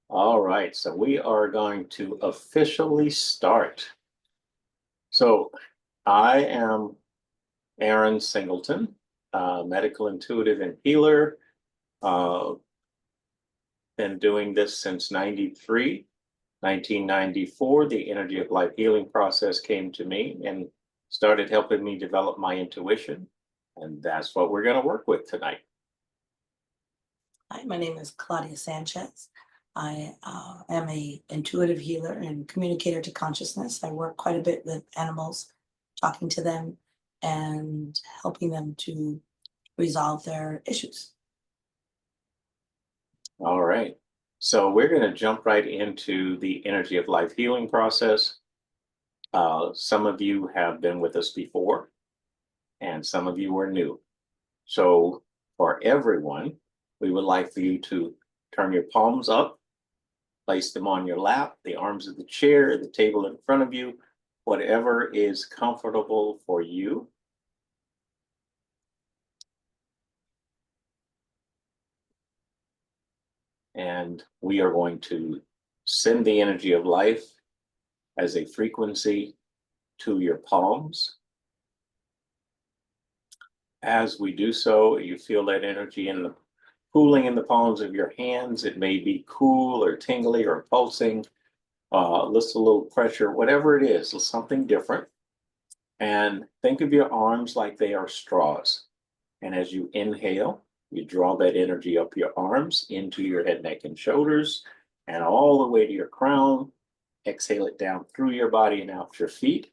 All right, so we are going to officially start. So I am Aaron Singleton, medical intuitive and healer. Uh, been doing this since 93, 1994. The energy of life healing process came to me and started helping me develop my intuition. And that's what we're going to work with tonight. Hi, my name is Claudia Sanchez. I am a intuitive healer and communicator to consciousness. I work quite a bit with animals, talking to them and helping them to resolve their issues. All right. So we're going to jump right into the energy of life healing process. Some of you have been with us before, and some of you are new. So, for everyone, we would like for you to turn your palms up, place them on your lap, the arms of the chair, the table in front of you, whatever is comfortable for you. And we are going to send the energy of life as a frequency to your palms. As we do so, you feel that energy in the cooling in the palms of your hands. It may be cool or tingly or pulsing, just a little pressure, whatever it is, something different. And think of your arms like they are straws. And as you inhale, you draw that energy up your arms into your head, neck, and shoulders, and all the way to your crown. Exhale it down through your body and out your feet.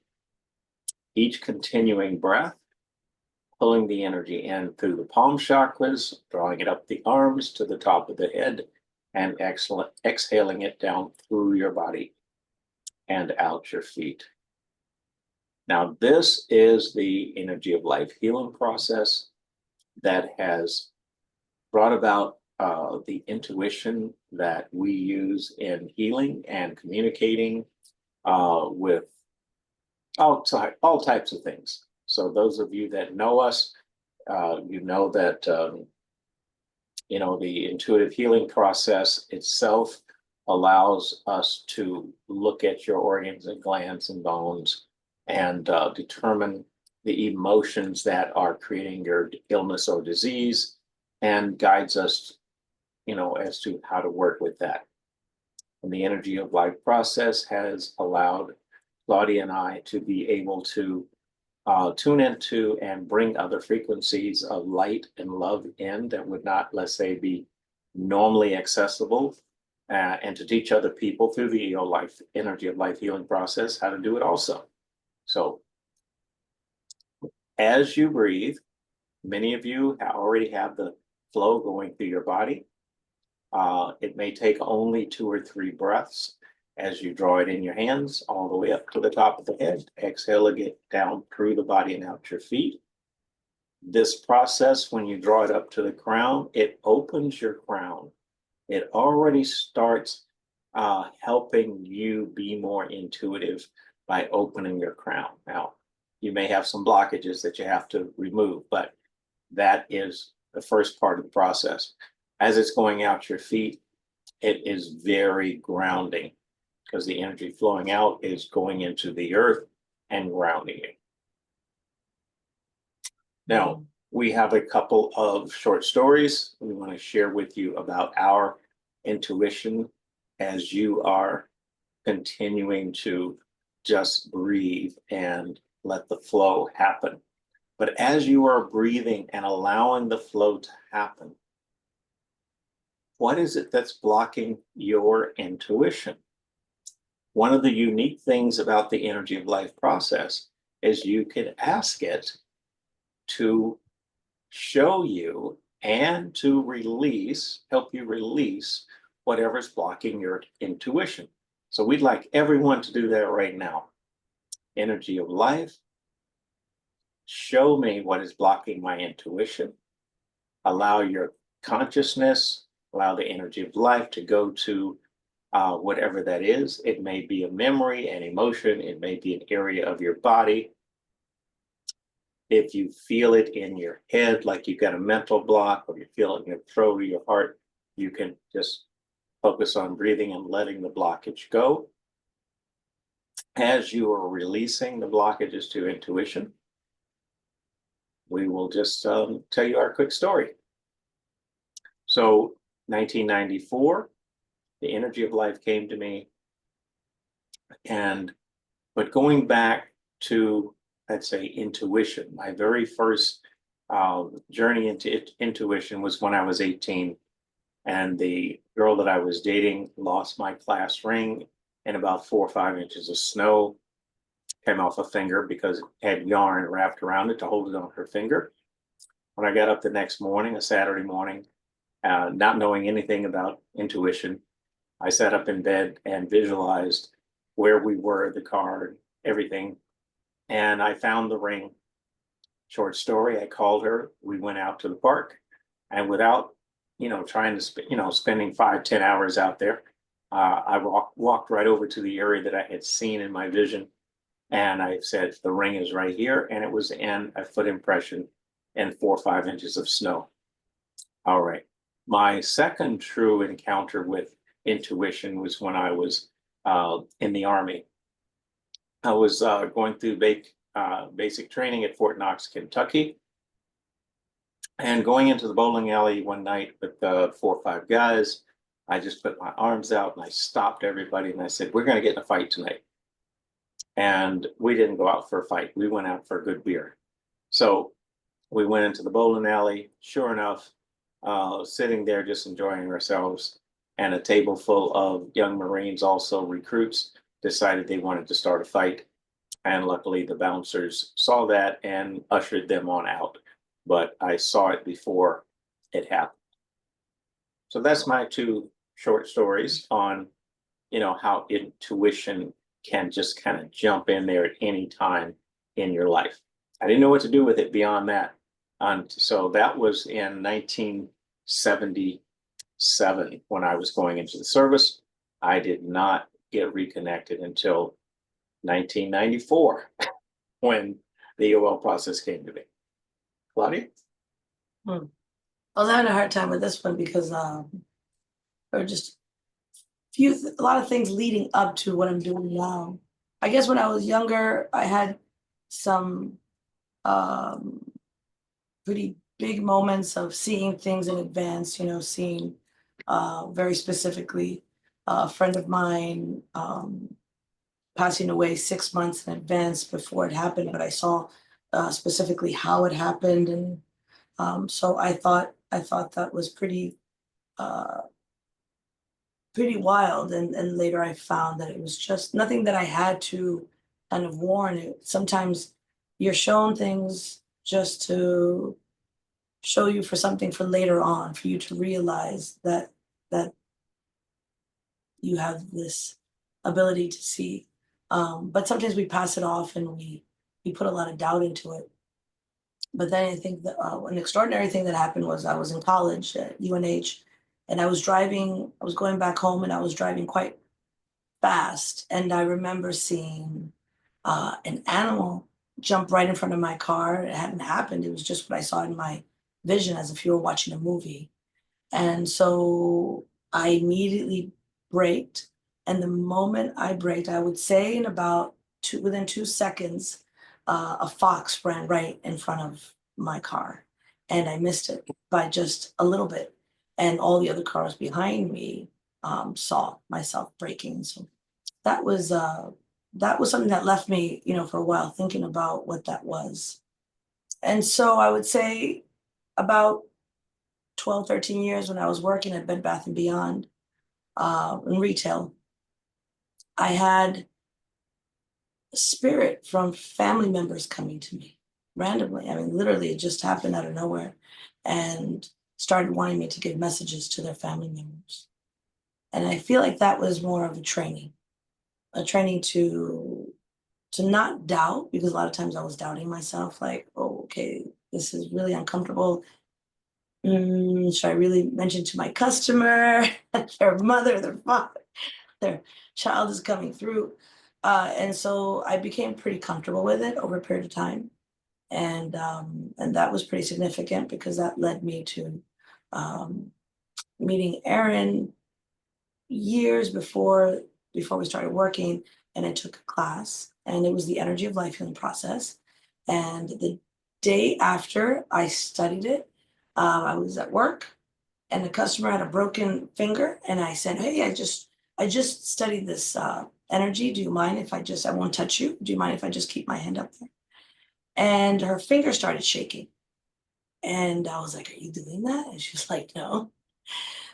Each continuing breath, pulling the energy in through the palm chakras, drawing it up the arms to the top of the head, and exhaling it down through your body and out your feet. Now, this is the energy of life healing process that has brought about the intuition that we use in healing and communicating with all types of things. So those of you that know us, you know that the intuitive healing process itself allows us to look at your organs and glands and bones and determine the emotions that are creating your illness or disease and guides us, as to how to work with that. And the energy of life process has allowed Claudia and I to be able to tune into and bring other frequencies of light and love in that would not, let's say, be normally accessible, and to teach other people through the life energy of life healing process how to do it also. So as you breathe, many of you already have the flow going through your body. It may take only 2 or 3 breaths as you draw it in your hands all the way up to the top of the head. Exhale it down through the body and out your feet. This process, when you draw it up to the crown, it opens your crown. It already starts helping you be more intuitive by opening your crown. Now, you may have some blockages that you have to remove, but that is the first part of the process. As it's going out your feet, it is very grounding because the energy flowing out is going into the earth and grounding it. Now, we have a couple of short stories we want to share with you about our intuition as you are continuing to just breathe and let the flow happen. But as you are breathing and allowing the flow to happen, what is it that's blocking your intuition? One of the unique things about the energy of life process is you can ask it to show you and to help you release whatever's blocking your intuition. So we'd like everyone to do that right now. Energy of life, show me what is blocking my intuition. Allow your consciousness, allow the energy of life to go to whatever that is. It may be a memory, an emotion, it may be an area of your body. If you feel it in your head, like you've got a mental block, or you feel it in your throat or your heart, you can just Focus on breathing and letting the blockage go. As you are releasing the blockages to intuition, we will just tell you our quick story. So 1994, the energy of life came to me. But going back to, let's say, intuition, my very first journey into intuition was when I was 18. And the girl that I was dating lost my class ring in about 4 or 5 inches of snow. Came off a finger because it had yarn wrapped around it to hold it on her finger. When I got up the next morning, a Saturday morning, not knowing anything about intuition, I sat up in bed and visualized where we were, the car, everything. And I found the ring. Short story, I called her. We went out to the park. And without, trying to, spending 5-10 hours out there, I walked right over to the area that I had seen in my vision. And I said, the ring is right here. And it was in a foot impression and 4 or 5 inches of snow. All right. My second true encounter with intuition was when I was in the Army. I was going through basic training at Fort Knox, Kentucky. And going into the bowling alley one night with 4 or 5 guys, I just put my arms out and I stopped everybody and I said, we're going to get in a fight tonight. And we didn't go out for a fight. We went out for a good beer. So we went into the bowling alley. Sure enough, sitting there just enjoying ourselves, and a table full of young Marines, also recruits, decided they wanted to start a fight. And luckily the bouncers saw that and ushered them on out. But I saw it before it happened. So that's my 2 short stories on, how intuition can just kind of jump in there at any time in your life. I didn't know what to do with it beyond that. And so that was in 1977 when I was going into the service. I did not get reconnected until 1994 when the EOL process came to me. Claudia? I was having a hard time with this one because there were just a lot of things leading up to what I'm doing now. I guess when I was younger, I had some pretty big moments of seeing things in advance, seeing very specifically a friend of mine passing away 6 months in advance before it happened, but I saw specifically how it happened. And so I thought that was pretty wild. And later I found that it was just nothing that I had to kind of warn it. Sometimes you're shown things just to show you for something for later on, for you to realize that you have this ability to see. But sometimes we pass it off and we put a lot of doubt into it. But then I think that an extraordinary thing that happened was I was in college at UNH, and I was going back home, and I was driving quite fast. And I remember seeing an animal jump right in front of my car. It hadn't happened. It was just what I saw in my vision, as if you were watching a movie. And so I immediately braked. And the moment I braked, I would say within 2 seconds, a fox ran right in front of my car, and I missed it by just a little bit. And all the other cars behind me saw myself braking. So that was something that left me, for a while thinking about what that was. And so I would say about 12, 13 years when I was working at Bed Bath & Beyond in retail, I had a spirit from family members coming to me randomly. I mean, literally, it just happened out of nowhere, and started wanting me to give messages to their family members. And I feel like that was more of a training to not doubt, because a lot of times I was doubting myself, like, oh, okay, this is really uncomfortable. Should I really mention to my customer, their mother, their father, their child is coming through? And so I became pretty comfortable with it over a period of time. And that was pretty significant, because that led me to meeting Aaron years before we started working, and I took a class, and it was the Energy of Life Healing Process. And the day after I studied it, I was at work, and the customer had a broken finger, and I said, "Hey, I just studied this energy. Do you mind if I won't touch you. Do you mind if I just keep my hand up there?" And her finger started shaking. And I was like, "Are you doing that?" And she was like, "No."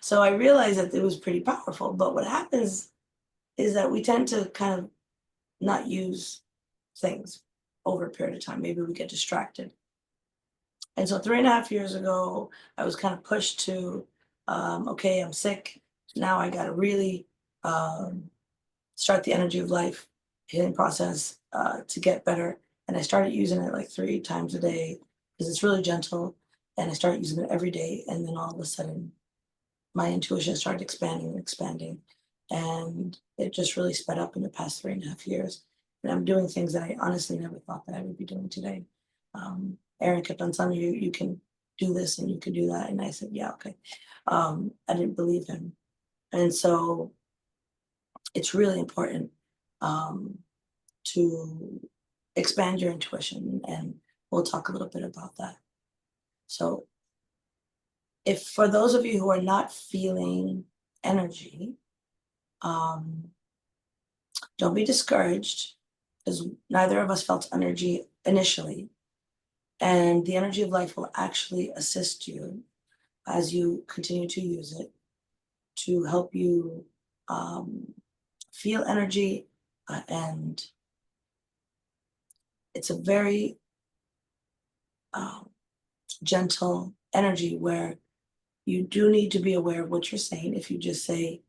So I realized that it was pretty powerful. But what happens is that we tend to kind of not use things over a period of time. Maybe we get distracted. And so 3.5 years ago, I was kind of pushed to, okay, I'm sick. Now I got to really um, start the Energy of Life healing process to get better. And I started using it like 3 times a day because it's really gentle. And I started using it every day. And then all of a sudden, my intuition started expanding and expanding. And it just really sped up in the past 3.5 years. And I'm doing things that I honestly never thought that I would be doing today. Aaron kept on telling me, you can do this and you can do that. And I said, yeah, okay. I didn't believe him. And so it's really important um, to expand your intuition. And we'll talk a little bit about that. So, if for those of you who are not feeling energy, um, don't be discouraged because neither of us felt energy initially. And the Energy of Life will actually assist you as you continue to use it to help you um, feel energy. And it's a very um, gentle energy where you do need to be aware of what you're saying. If you just say,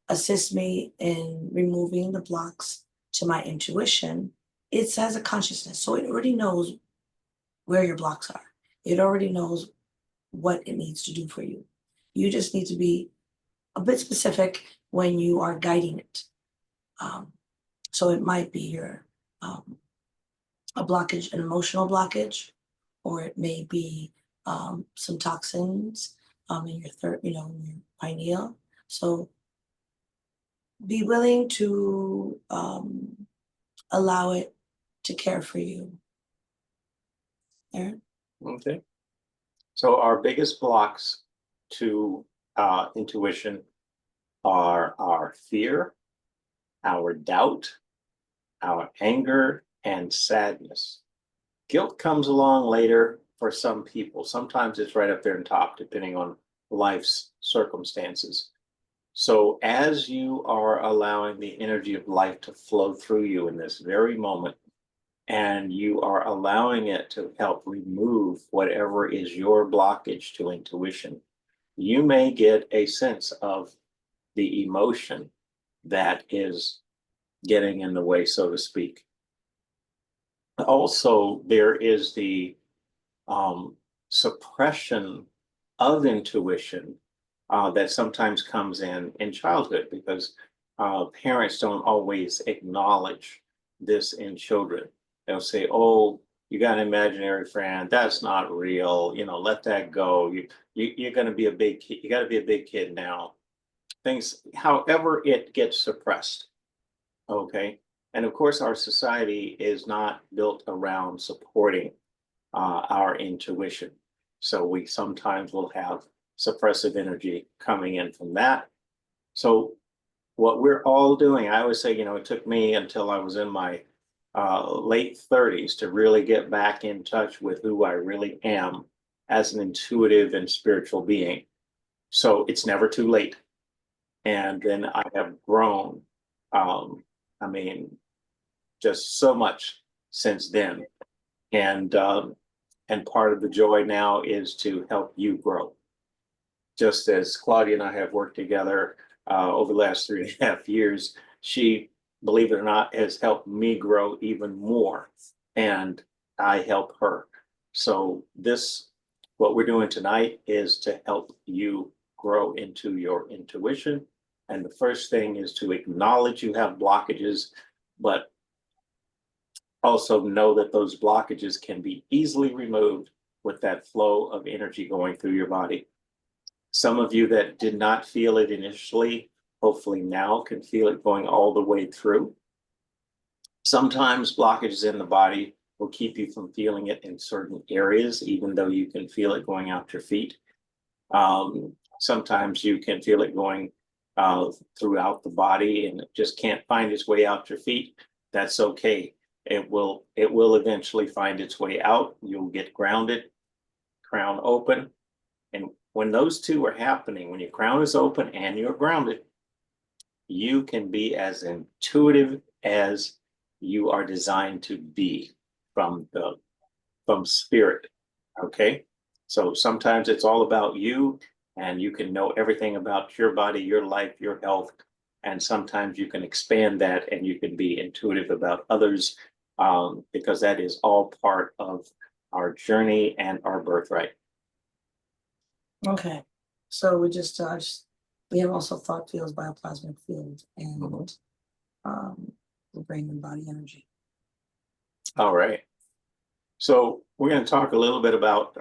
assist me in removing the blocks to my intuition, it has a consciousness. So it already knows where your blocks are. It already knows what it needs to do for you. You just need to be a bit specific when you are guiding it. So it might be a blockage, an emotional blockage, or it may be some toxins in your in your pineal. So be willing to allow it to care for you. Aaron? Okay. So our biggest blocks to intuition are our fear, our doubt, our anger, and sadness. Guilt comes along later for some people. Sometimes it's right up there on top, depending on life's circumstances. So as you are allowing the energy of life to flow through you in this very moment, and you are allowing it to help remove whatever is your blockage to intuition, you may get a sense of the emotion that is getting in the way, so to speak. Also, there is the suppression of intuition that sometimes comes in childhood because parents don't always acknowledge this in children. They'll say, "Oh, you got an imaginary friend. That's not real. You know, let that go. You're going to be a big kid. You got to be a big kid now." Things, however, it gets suppressed. Okay, and of course, our society is not built around supporting our intuition. So we sometimes will have suppressive energy coming in from that. So what we're all doing, I always say, it took me until I was in my late 30s to really get back in touch with who I really am as an intuitive and spiritual being. So it's never too late. And then I have grown, I mean, just so much since then. And part of the joy now is to help you grow. Just as Claudia and I have worked together over the last 3.5 years, she, believe it or not, has helped me grow even more, and I help her. So what we're doing tonight is to help you grow into your intuition. And the first thing is to acknowledge you have blockages, but also know that those blockages can be easily removed with that flow of energy going through your body. Some of you that did not feel it initially hopefully now can feel it going all the way through. Sometimes blockages in the body will keep you from feeling it in certain areas, even though you can feel it going out your feet. Sometimes you can feel it going throughout the body and it just can't find its way out your feet. That's okay. It will eventually find its way out. You'll get grounded, crown open. And when those two are happening, when your crown is open and you're grounded, you can be as intuitive as you are designed to be from spirit. Okay. So sometimes it's all about you, and you can know everything about your body, your life, your health. And sometimes you can expand that and you can be intuitive about others, because that is all part of our journey and our birthright. Okay, so we have also thought fields, bioplasmic fields, and the brain and body energy. All right. So we're going to talk a little bit about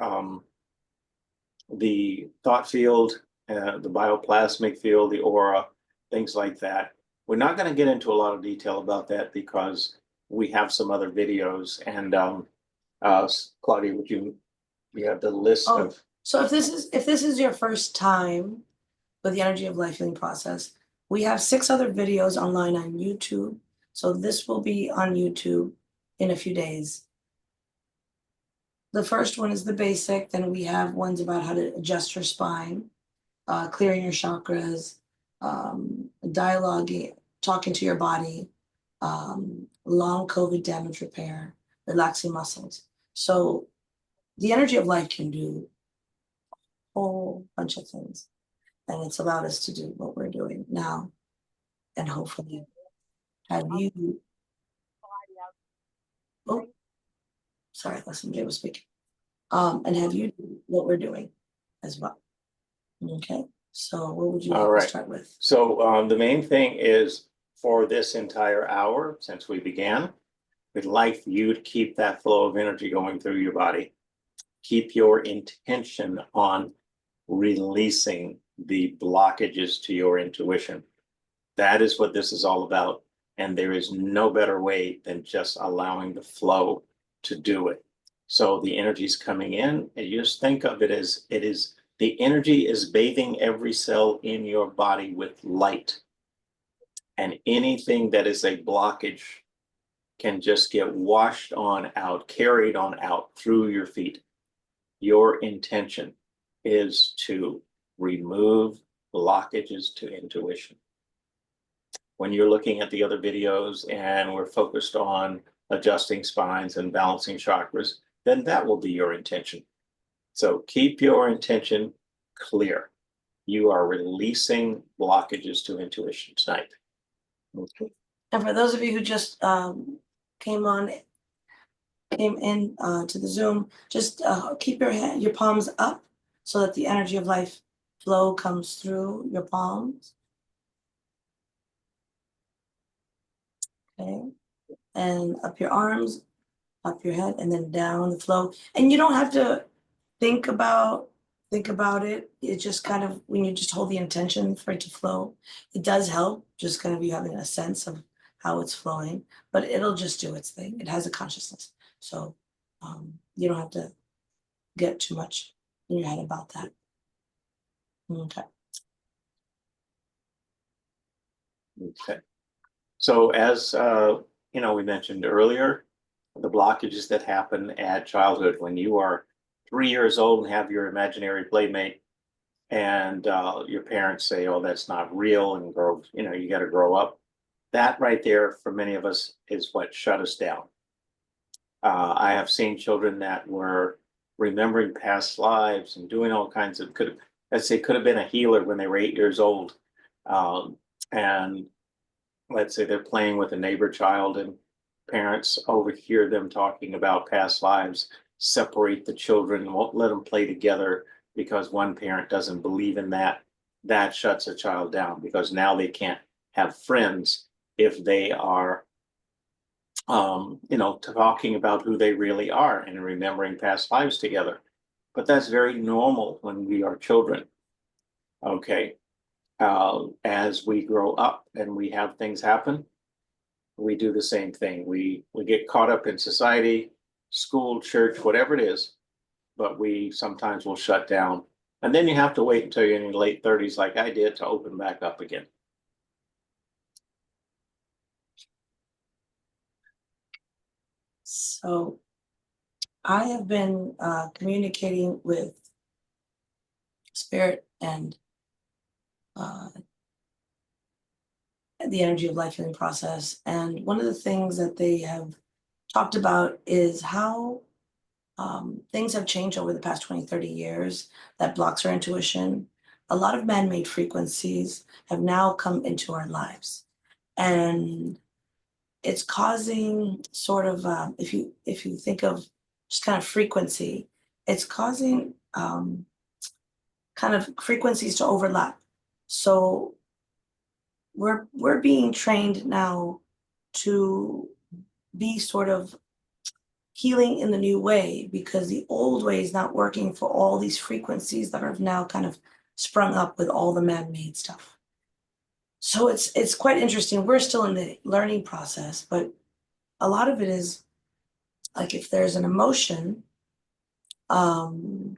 the thought field, the bioplasmic field, the aura, things like that. We're not going to get into a lot of detail about that because we have some other videos. And Claudia, you have the list of. So if this is your first time with the energy of life healing process, we have 6 other videos online on YouTube. So this will be on YouTube in a few days. The first one is the basic, then we have ones about how to adjust your spine, clearing your chakras, dialoguing, talking to your body, long COVID damage repair, relaxing muscles. So the energy of life can do a whole bunch of things. And it's allowed us to do what we're doing now. And hopefully have you. Oh, sorry, SMJ was speaking. And have you do what we're doing as well. Okay, so what would you like to start with? So the main thing is, for this entire hour since we began, we'd like you to keep that flow of energy going through your body. Keep your intention on releasing the blockages to your intuition. That is what this is all about. And there is no better way than just allowing the flow to do it. So the energy is coming in, and you just think of it as the energy is bathing every cell in your body with light. And anything that is a blockage can just get washed on out, carried on out through your feet. Your intention is to remove blockages to intuition. When you're looking at the other videos and we're focused on adjusting spines and balancing chakras, then that will be your intention. So keep your intention clear. You are releasing blockages to intuition tonight. Okay. And for those of you who just came in to the Zoom, just keep your palms up so that the energy of life flow comes through your palms. Okay, and up your arms, up your head, and then down the flow. And you don't have to think about it. It just kind of, when you just hold the intention for it to flow, it does help, just kind of you having a sense of how it's flowing, but it'll just do its thing. It has a consciousness. So you don't have to get too much in your head about that. Okay. Okay. So as we mentioned earlier, the blockages that happen at childhood, when you are 3 years old and have your imaginary playmate, and your parents say, "Oh, that's not real," and you got to grow up. That right there, for many of us, is what shut us down. I have seen children that were remembering past lives and doing all kinds of could have been a healer when they were 8 years old, and let's say they're playing with a neighbor child, and parents overhear them talking about past lives, separate the children, won't let them play together because one parent doesn't believe in that. That shuts a child down, because now they can't have friends if they are talking about who they really are and remembering past lives together. But that's very normal when we are children. Okay. as we grow up and we have things happen, we do the same thing. We get caught up in society, school, church, whatever it is, but we sometimes will shut down. And then you have to wait until you're in your late 30s, like I did, to open back up again. So I have been communicating with spirit and the energy of life healing process. And one of the things that they have talked about is how things have changed over the past 20, 30 years that blocks our intuition. A lot of man-made frequencies have now come into our lives. And it's causing sort of, if you think of just kind of frequency, it's causing kind of frequencies to overlap. So we're being trained now to be sort of healing in the new way because the old way is not working for all these frequencies that have now kind of sprung up with all the man-made stuff. So it's quite interesting. We're still in the learning process, but a lot of it is like if there's an emotion, it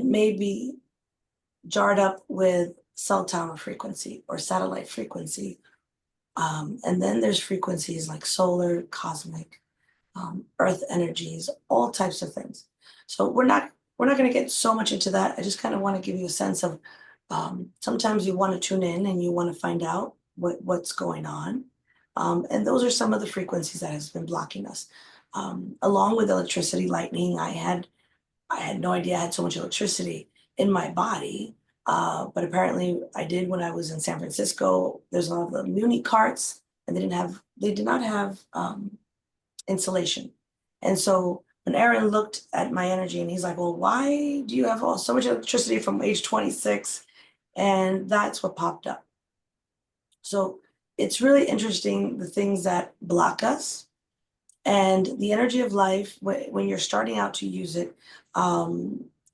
may be jarred up with cell tower frequency or satellite frequency. And then there's frequencies like solar, cosmic, earth energies, all types of things. So we're not going to get so much into that. I just kind of want to give you a sense of sometimes you want to tune in and you want to find out what's going on. And those are some of the frequencies that has been blocking us. Along with electricity, lightning, I had no idea I had so much electricity in my body. But apparently I did when I was in San Francisco. There's a lot of the Muni carts and they did not have insulation. And so when Aaron looked at my energy and he's like, well, why do you have so much electricity from age 26? And that's what popped up. So it's really interesting the things that block us and the energy of life when you're starting out to use it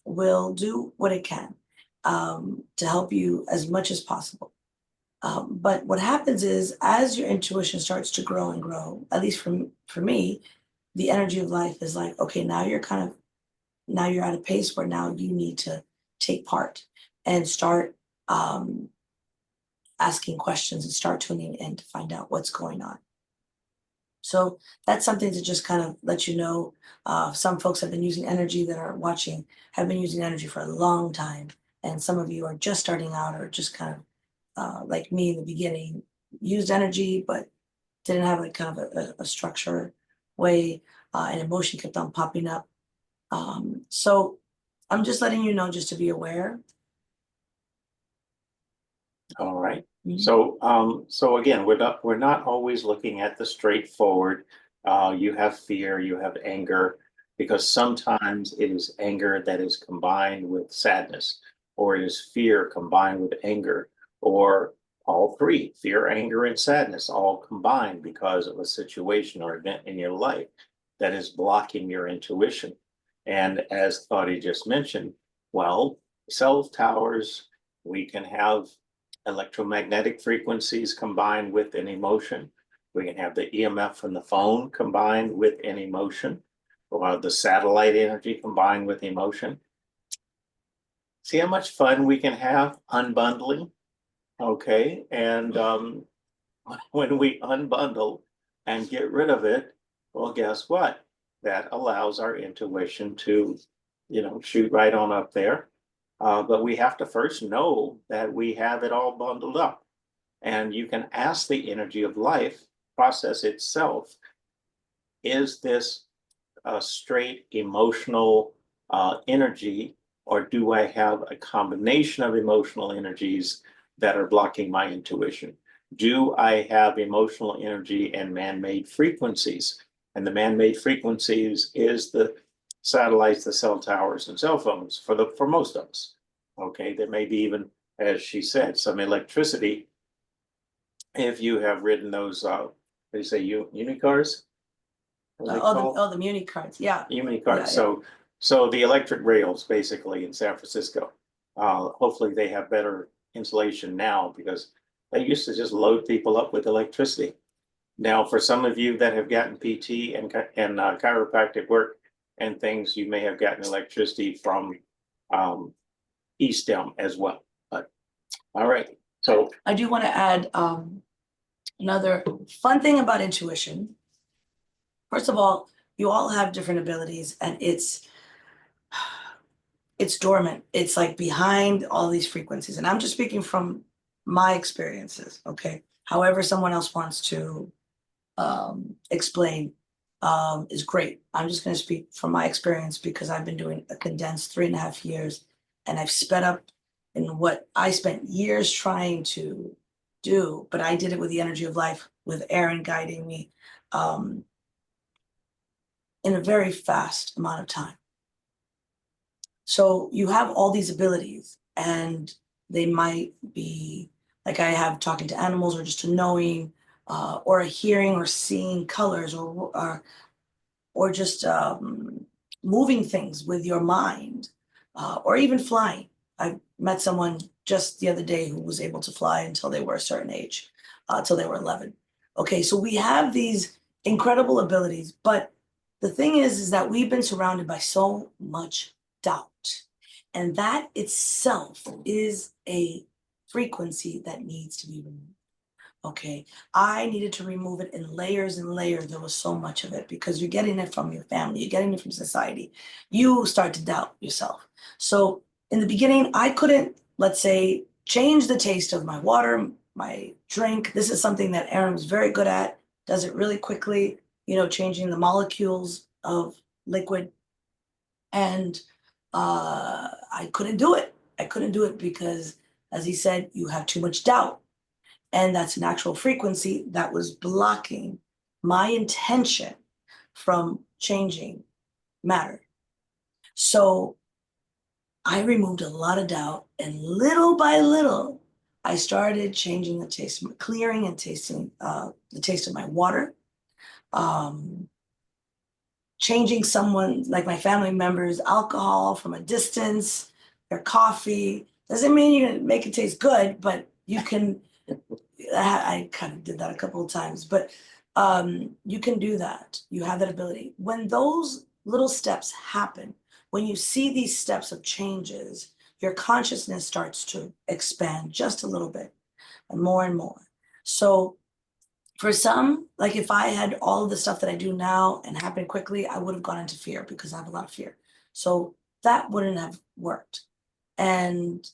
will do what it can to help you as much as possible. But what happens is as your intuition starts to grow and grow, at least for me, the energy of life is like, okay, now you're at a pace where now you need to take part and start asking questions and start tuning in to find out what's going on. So that's something to just kind of let you know. Some folks have been using energy that are watching, have been using energy for a long time. And some of you are just starting out or just kind of like me in the beginning, used energy, but didn't have like kind of a structure way and emotion kept on popping up. So I'm just letting you know just to be aware. All right. Mhm. So again, we're not always looking at the straightforward. You have fear, you have anger, because sometimes it is anger that is combined with sadness, or it is fear combined with anger, or all three, fear, anger, and sadness, all combined because of a situation or event in your life that is blocking your intuition. And as Claudia just mentioned, well, cell towers, we can have electromagnetic frequencies combined with an emotion. We can have the EMF from the phone combined with an emotion, or the satellite energy combined with emotion. See how much fun we can have unbundling? Okay, and when we unbundle and get rid of it, well, guess what? That allows our intuition to, shoot right on up there. But we have to first know that we have it all bundled up. And you can ask the energy of life process itself, is this a straight emotional energy, or do I have a combination of emotional energies that are blocking my intuition? Do I have emotional energy and man-made frequencies? And the man-made frequencies is the satellites, the cell towers, and cell phones for most of us. Okay, there may be even, as she said, some electricity. If you have ridden those, they say unicars. The Muni cards, yeah. Muni cards. Yeah. So the electric rails basically in San Francisco. Hopefully they have better insulation now because they used to just load people up with electricity. Now, for some of you that have gotten PT and chiropractic work and things, you may have gotten electricity from E-stem as well. But all right, so I do want to add another fun thing about intuition. First of all, you all have different abilities, and it's dormant. It's like behind all these frequencies. And I'm just speaking from my experiences, okay? However, someone else wants to explain is great. I'm just going to speak from my experience because I've been doing a condensed 3.5 years, and I've sped up in what I spent years trying to do, but I did it with the energy of life, with Aaron guiding me in a very fast amount of time. So you have all these abilities, and they might be like I have talking to animals, or just a knowing, or a hearing, or seeing colors, or just moving things with your mind, or even flying. I met someone just the other day who was able to fly until they were a certain age, till they were 11. Okay, so we have these incredible abilities, but the thing is that we've been surrounded by so much doubt. And that itself is a frequency that needs to be removed. Okay, I needed to remove it in layers and layers. There was so much of it because you're getting it from your family, you're getting it from society. You start to doubt yourself. So in the beginning, I couldn't, let's say, change the taste of my water, my drink. This is something that Aaron was very good at, does it really quickly, changing the molecules of liquid. And I couldn't do it. I couldn't do it because, as he said, you have too much doubt. And that's an actual frequency that was blocking my intention from changing matter. So I removed a lot of doubt, and little by little, I started changing the taste, clearing and tasting the taste of my water. Changing someone like my family members' alcohol from a distance, their coffee. Doesn't mean you're gonna make it taste good, but you can. I kind of did that a couple of times, but you can do that. You have that ability. When those little steps happen, when you see these steps of changes, your consciousness starts to expand just a little bit and more. So for some, like if I had all of the stuff that I do now and happen quickly, I would have gone into fear because I have a lot of fear. So that wouldn't have worked. And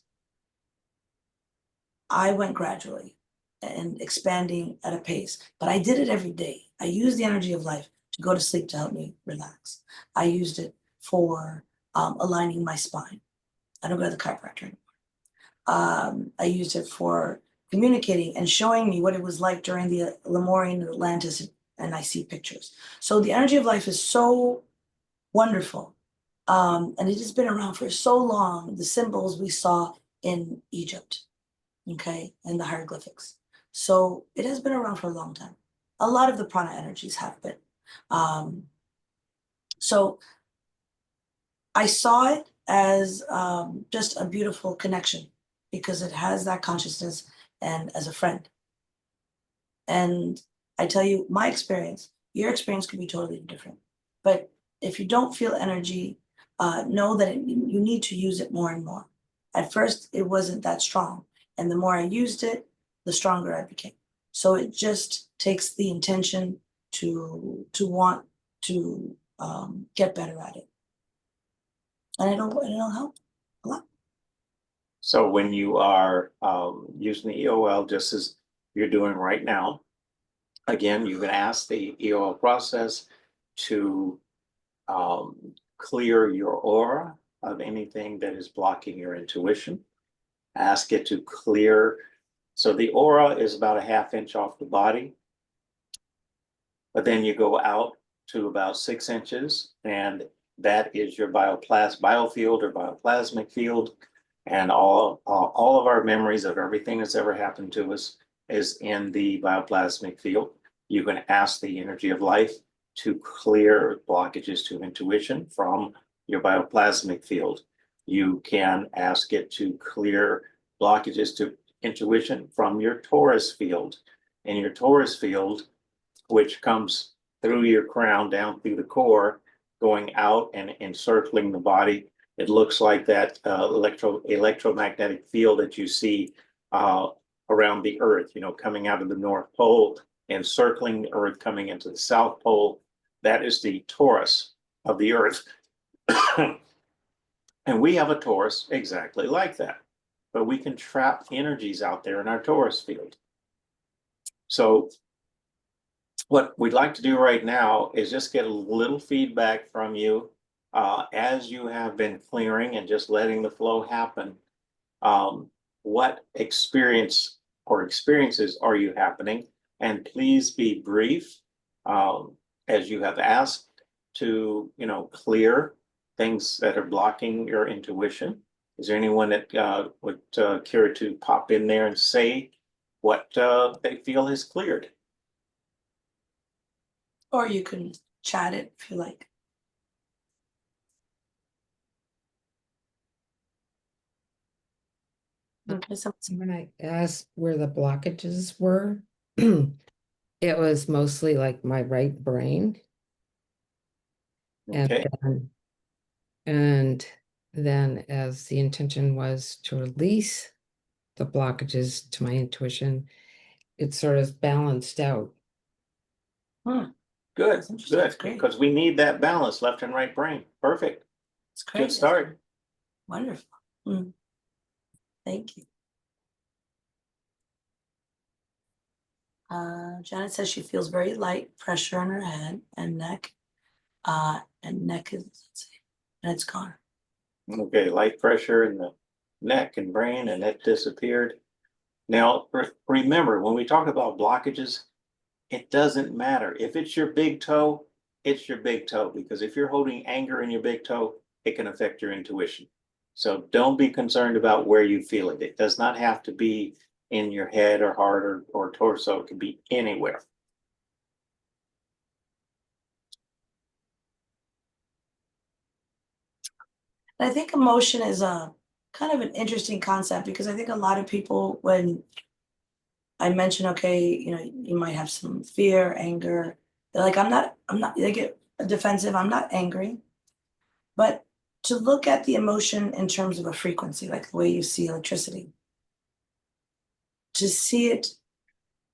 I went gradually and expanding at a pace, but I did it every day. I used the energy of life to go to sleep to help me relax. I used it for aligning my spine. I don't go to the chiropractor anymore. I used it for communicating and showing me what it was like during the Lemurian Atlantis, and I see pictures. So the energy of life is so wonderful. And it has been around for so long, the symbols we saw in Egypt, okay, and the hieroglyphics. So it has been around for a long time. A lot of the prana energies have been. So I saw it as just a beautiful connection because it has that consciousness and as a friend. And I tell you, my experience, your experience could be totally different. But if you don't feel energy, know that you need to use it more and more. At first, it wasn't that strong. And the more I used it, the stronger I became. So it just takes the intention to want to get better at it. And it'll help a lot. So when you are using the EOL, just as you're doing right now, again, you can ask the EOL process to clear your aura of anything that is blocking your intuition. Ask it to clear. So the aura is about a 1/2 inch off the body, but then you go out to about 6 inches, and that is your biofield or bioplasmic field. And all of our memories of everything that's ever happened to us is in the bioplasmic field. You can ask the energy of life to clear blockages to intuition from your bioplasmic field. You can ask it to clear blockages to intuition from your torus field. And your torus field, which comes through your crown down through the core, going out and encircling the body. It looks like that electromagnetic field that you see around the Earth, coming out of the North Pole and circling the Earth, coming into the South Pole. That is the torus of the Earth. And we have a torus exactly like that. But we can trap energies out there in our torus field. So what we'd like to do right now is just get a little feedback from you as you have been clearing and just letting the flow happen. What experience or experiences are you happening? And please be brief, as you have asked to, clear things that are blocking your intuition. Is there anyone that would care to pop in there and say what they feel is cleared? Or you can chat it if you like. Okay, so When I asked where the blockages were, it was mostly like my right brain. Okay. And then as the intention was to release the blockages to my intuition, it sort of balanced out. Good, That's interesting. good, That's great. because we need that balance, left and right brain. Perfect. It's great. Good start. Wonderful. Thank you. Janet says she feels very light pressure on her head and neck. And neck is, let's see, and it's gone. Okay, light pressure in the neck and brain, and that disappeared. Now, remember, when we talk about blockages, it doesn't matter. If it's your big toe, it's your big toe, because if you're holding anger in your big toe, it can affect your intuition. So don't be concerned about where you feel it. It does not have to be in your head or heart or torso. It can be anywhere. And I think emotion is a kind of an interesting concept, because I think a lot of people, when I mention, okay, you might have some fear, anger, they're like, I'm not, they get defensive. I'm not angry. But to look at the emotion in terms of a frequency, like the way you see electricity, to see it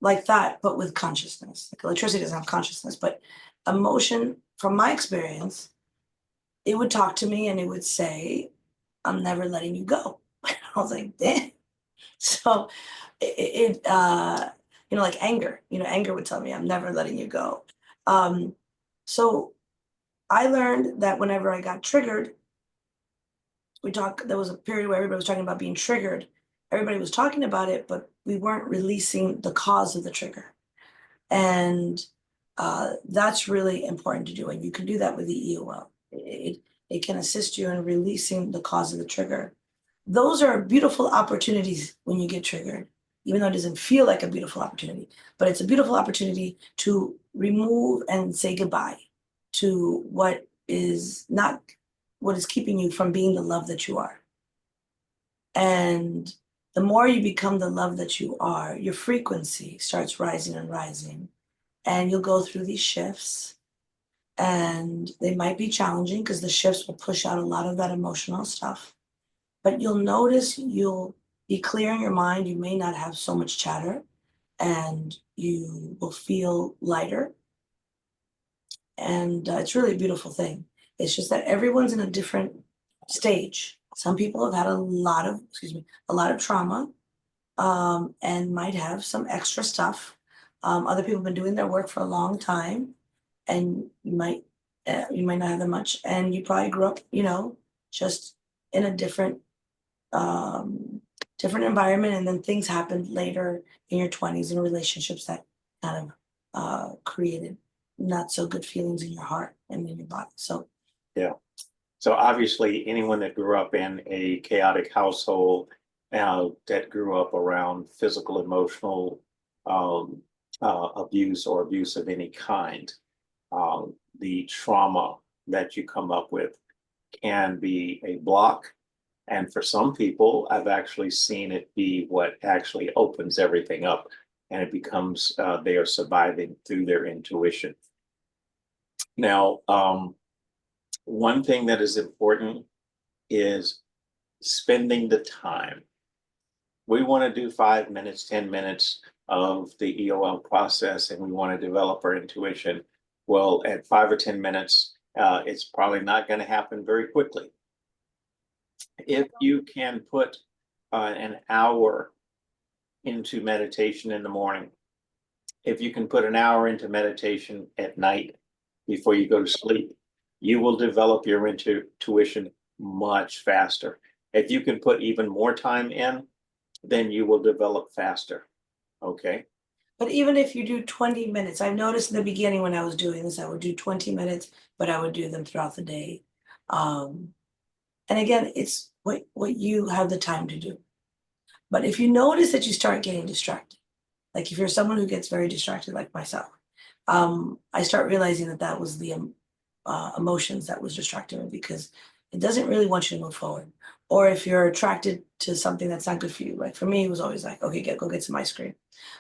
like that, but with consciousness. Like electricity doesn't have consciousness, but emotion, from my experience, it would talk to me and it would say, I'm never letting you go. I was like, damn. So like anger, anger would tell me, I'm never letting you go. So I learned that whenever I got triggered, there was a period where everybody was talking about being triggered. Everybody was talking about it, but we weren't releasing the cause of the trigger. And that's really important to do. And you can do that with the EOL. It can assist you in releasing the cause of the trigger. Those are beautiful opportunities when you get triggered, even though it doesn't feel like a beautiful opportunity, but it's a beautiful opportunity to remove and say goodbye to what is keeping you from being the love that you are. And the more you become the love that you are, your frequency starts rising and rising. And you'll go through these shifts, and they might be challenging because the shifts will push out a lot of that emotional stuff. But you'll notice you'll be clear in your mind. You may not have so much chatter, and you will feel lighter. And it's really a beautiful thing. It's just that everyone's in a different stage. Some people have had a lot of trauma, and might have some extra stuff. Other people have been doing their work for a long time, and you might not have that much. And you probably grew up, just in a different environment, and then things happened later in your 20s in relationships that kind of created not so good feelings in your heart and in your body. So yeah. So obviously, anyone that grew up in a chaotic household, that grew up around physical, emotional abuse or abuse of any kind, the trauma that you come up with can be a block And for some people, I've actually seen it be what actually opens everything up, and it becomes they are surviving through their intuition. Now, one thing that is important is spending the time. We want to do 5 minutes, 10 minutes of the EOL process, and we want to develop our intuition. Well, at 5 or 10 minutes, it's probably not going to happen very quickly. If you can put an hour into meditation in the morning, if you can put an hour into meditation at night before you go to sleep, you will develop your intuition much faster. If you can put even more time in, then you will develop faster. Okay. But even if you do 20 minutes, I've noticed in the beginning when I was doing this, I would do 20 minutes, but I would do them throughout the day. And again, it's what you have the time to do. But if you notice that you start getting distracted, like if you're someone who gets very distracted like myself, I start realizing that that was the emotions that was distracting me, because it doesn't really want you to move forward. Or if you're attracted to something that's not good for you, like for me, it was always like, okay, go get some ice cream.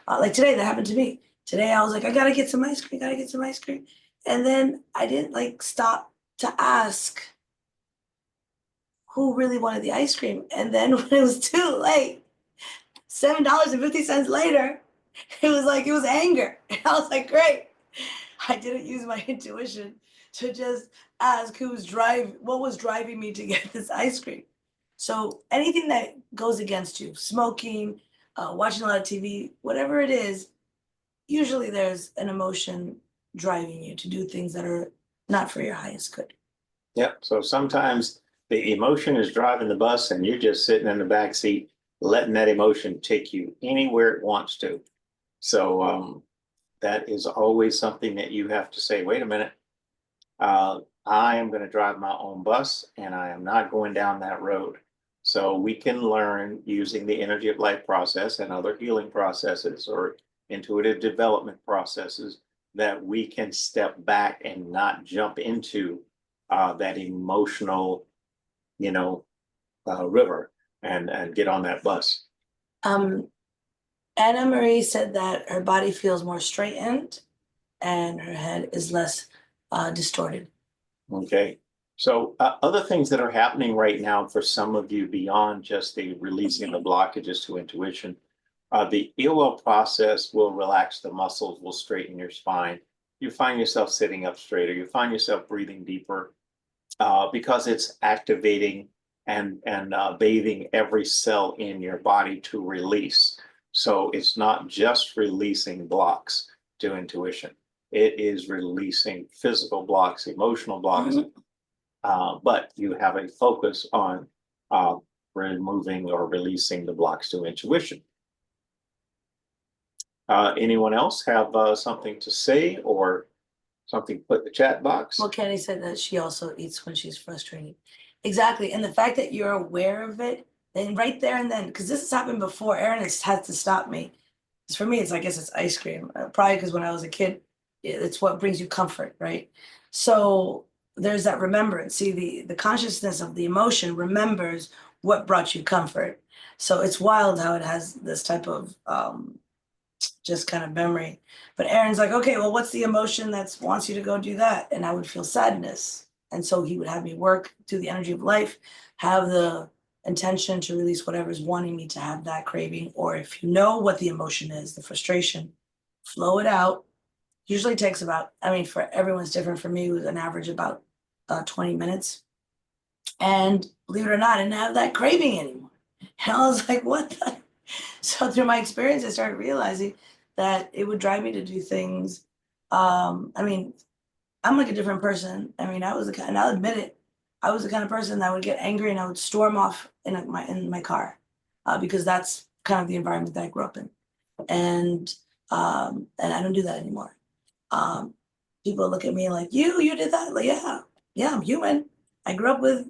Like today, that happened to me. Today, I was like, I gotta get some ice cream, gotta get some ice cream. And then I didn't like stop to ask who really wanted the ice cream. And then when it was too late, $7.50 later, it was anger. And I was like, great. I didn't use my intuition to just ask what was driving me to get this ice cream. So anything that goes against you, smoking, watching a lot of TV, whatever it is, usually there's an emotion driving you to do things that are not for your highest good. Yep. So sometimes the emotion is driving the bus and you're just sitting in the back seat, letting that emotion take you anywhere it wants to. So that is always something that you have to say, wait a minute, I am going to drive my own bus and I am not going down that road. So we can learn using the energy of life process and other healing processes or intuitive development processes that we can step back and not jump into that emotional, river and get on that bus. Anna Marie said that her body feels more straightened and her head is less distorted. Okay. So other things that are happening right now for some of you beyond just the releasing the blockages to intuition, the EOL process will relax the muscles, will straighten your spine. You find yourself sitting up straighter. You find yourself breathing deeper because it's activating and bathing every cell in your body to release. So it's not just releasing blocks to intuition. It is releasing physical blocks, emotional blocks, but you have a focus on removing or releasing the blocks to intuition. Anyone else have something to say or something to put in the chat box? Well, Kenny said that she also eats when she's frustrated. Exactly. And the fact that you're aware of it, then right there and then, because this has happened before, Erin has had to stop me. Because for me, I guess it's ice cream. Probably because when I was a kid, it's what brings you comfort, right? So there's that remembrance. See, the consciousness of the emotion remembers what brought you comfort. So it's wild how it has this type of just kind of memory. But Aaron's like, okay, well, what's the emotion that wants you to go do that? And I would feel sadness. And so he would have me work through the energy of life, have the intention to release whatever's wanting me to have that craving. Or if you know what the emotion is, the frustration, flow it out. Usually takes about, for everyone's different. For me, it was an average about 20 minutes. And believe it or not, I didn't have that craving anymore. And I was like, what the? So through my experience, I started realizing that it would drive me to do things. I'm like a different person. I was the kind, and I'll admit it, I was the kind of person that would get angry and I would storm off in my car because that's kind of the environment that I grew up in. And I don't do that anymore. People look at me like, you did that? Like, yeah, I'm human. I grew up with,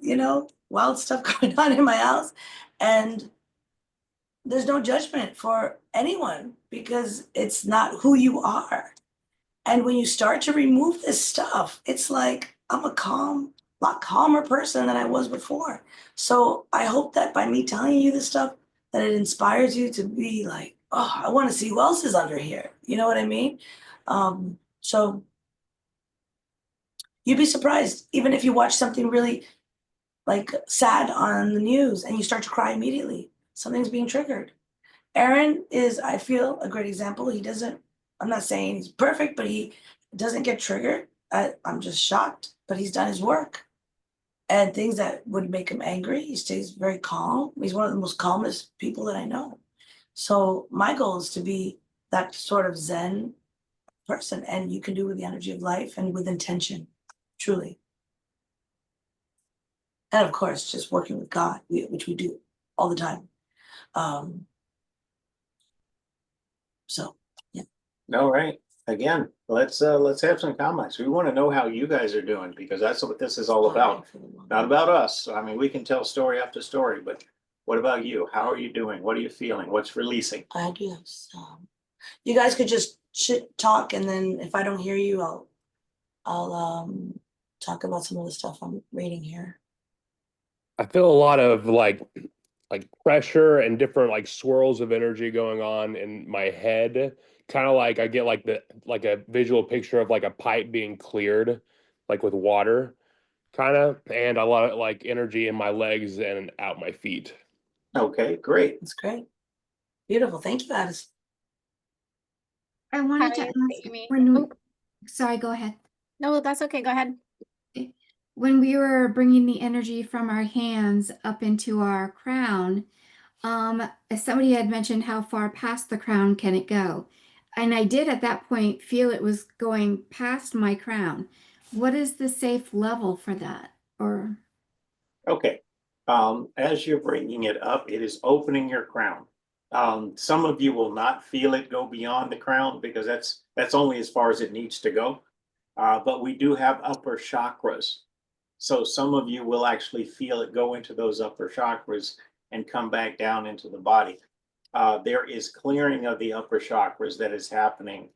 wild stuff going on in my house. And there's no judgment for anyone because it's not who you are. And when you start to remove this stuff, it's like, I'm a calm, lot calmer person than I was before. So I hope that by me telling you this stuff, that it inspires you to be like, oh, I want to see who else is under here. You know what I mean? So you'd be surprised, even if you watch something really like sad on the news and you start to cry immediately, something's being triggered. Aaron is, I feel, a great example. He doesn't, I'm not saying he's perfect, but he doesn't get triggered. I'm just shocked, but he's done his work. And things that would make him angry, he stays very calm. He's one of the most calmest people that I know. So my goal is to be that sort of Zen person, and you can do with the energy of life and with intention, truly. And of course, just working with God, which we do all the time. So yeah. All right. Again, let's have some comments. We want to know how you guys are doing because that's what this is all about. Not about us. I mean, we can tell story after story, but what about you? How are you doing? What are you feeling? What's releasing? I do have some. You guys could just talk, and then if I don't hear you, I'll talk about some of the stuff I'm reading here. I feel a lot of like pressure and different like swirls of energy going on in my head. Kind of like I get like a visual picture of like a pipe being cleared, like with water, kind of, and a lot of like energy in my legs and out my feet. Okay, great. That's great. Beautiful. Thank you, Addis. I wanted to Hi, ask Amy. when we, Oh, sorry, go ahead. no, that's okay. Go ahead. When we were bringing the energy from our hands up into our crown, as somebody had mentioned, how far past the crown can it go? And I did at that point feel it was going past my crown. What is the safe level for that? Or Okay. As you're bringing it up, it is opening your crown. Some of you will not feel it go beyond the crown because that's only as far as it needs to go. But we do have upper chakras. So some of you will actually feel it go into those upper chakras and come back down into the body. There is clearing of the upper chakras that is happening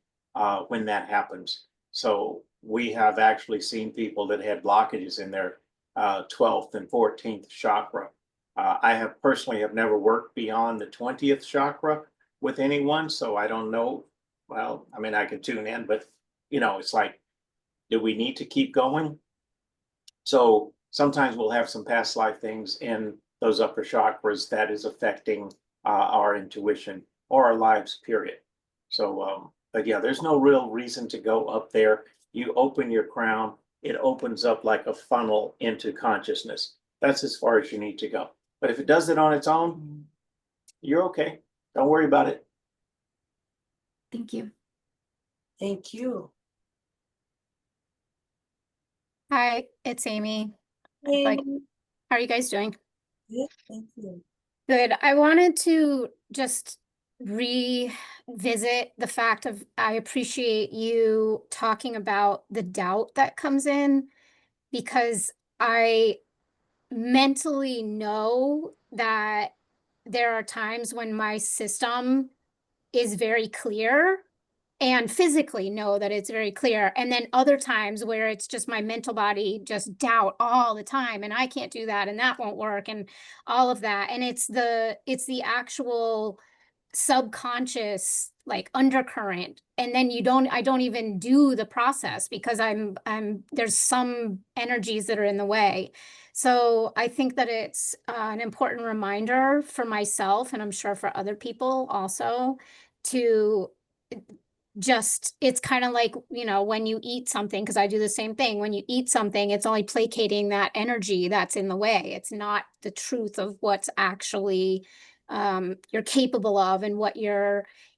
when that happens. So we have actually seen people that had blockages in their 12th and 14th chakra. I have personally have never worked beyond the 20th chakra with anyone, so I don't know. Well, I mean, I can tune in, but it's like, do we need to keep going? So sometimes we'll have some past life things in those upper chakras that is affecting our intuition or our lives, period. So, but yeah, there's no real reason to go up there. You open your crown, it opens up like a funnel into consciousness. That's as far as you need to go. But if it does it on its own, you're okay. Don't worry about it. thank you. Thank you. Hi, it's Amy. Like, how are you guys doing? Yeah, thank you. Good. I wanted to just revisit the fact of I appreciate you talking about the doubt that comes in because I mentally know that there are times when my system is very clear and physically know that it's very clear. And then other times where it's just my mental body just doubt all the time and I can't do that and that won't work and all of that. And it's the actual subconscious like undercurrent. And then I don't even do the process because there's some energies that are in the way. So I think that it's an important reminder for myself, and I'm sure for other people also, to just, it's kind of like, when you eat something, because I do the same thing, when you eat something, it's only placating that energy that's in the way. It's not the truth of what's actually you're capable of and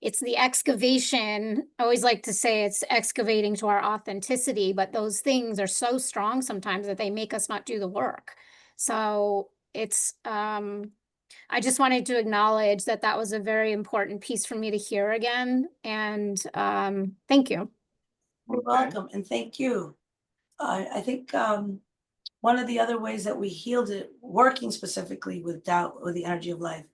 it's the excavation. I always like to say it's excavating to our authenticity, but those things are so strong sometimes that they make us not do the work. So it's, I just wanted to acknowledge that that was a very important piece for me to hear again. And thank you. You're welcome, and thank you. I think one of the other ways that we healed it, working specifically with doubt with the energy of life,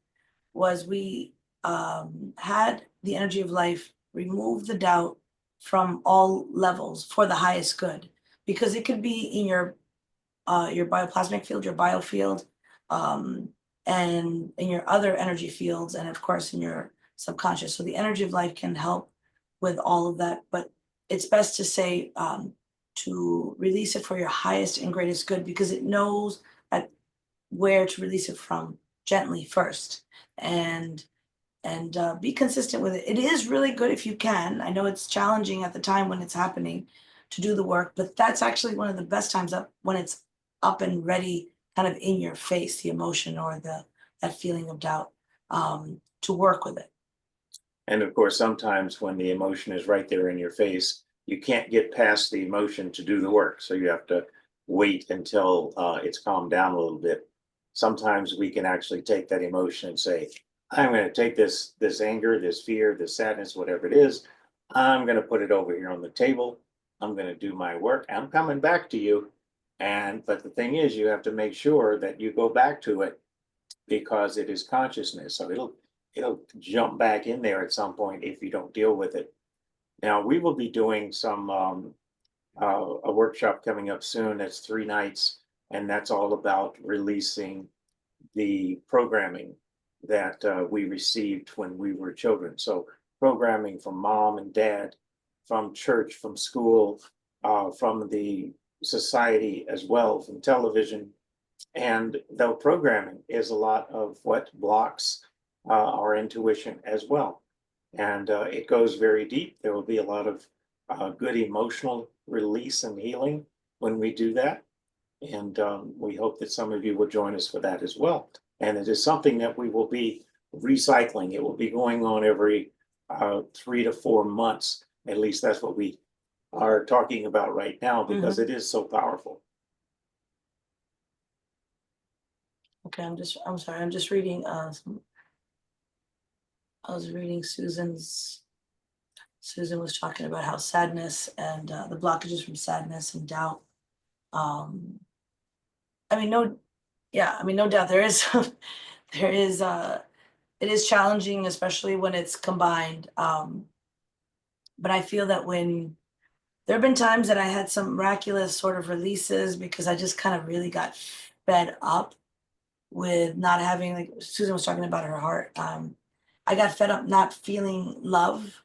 was we had the energy of life remove the doubt from all levels for the highest good, because it could be in your your bioplasmic field, your biofield, and in your other energy fields, and of course in your subconscious. So the energy of life can help with all of that, but it's best to say to release it for your highest and greatest good, because it knows at where to release it from gently first, and be consistent with it. It is really good if you can. I know it's challenging at the time when it's happening to do the work, but that's actually one of the best times up when it's up and ready, kind of in your face, the emotion or that feeling of doubt, to work with it. And of course, sometimes when the emotion is right there in your face, you can't get past the emotion to do the work. So you have to wait until it's calmed down a little bit. Sometimes we can actually take that emotion and say, I'm going to take this anger, this fear, this sadness, whatever it is, I'm going to put it over here on the table. I'm going to do my work. I'm coming back to you. But the thing is, you have to make sure that you go back to it, because it is consciousness. So it'll jump back in there at some point if you don't deal with it. Now, we will be doing some a workshop coming up soon. That's 3 nights, and that's all about releasing the programming that we received when we were children. So programming from mom and dad, from church, from school, from the society as well, from television. And the programming is a lot of what blocks our intuition as well. And it goes very deep. There will be a lot of good emotional release and healing when we do that. And we hope that some of you will join us for that as well. And it is something that we will be recycling. It will be going on every 3 to 4 months. At least that's what we are talking about right now, because it is so powerful. Okay, I'm sorry, I'm just reading I was reading Susan was talking about how sadness and the blockages from sadness and doubt. I mean, no doubt there is there is it is challenging, especially when it's combined. But I feel that when there have been times that I had some miraculous sort of releases, because I just kind of really got fed up with not having, like Susan was talking about her heart. I got fed up not feeling love.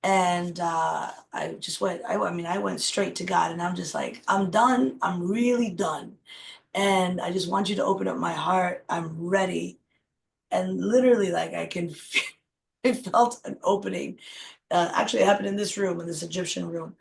And I just went, I went straight to God, and I'm just like, I'm done. I'm really done. And I just want you to open up my heart. I'm ready. And literally, like, I felt an opening. Actually, it happened in this room, in this Egyptian room.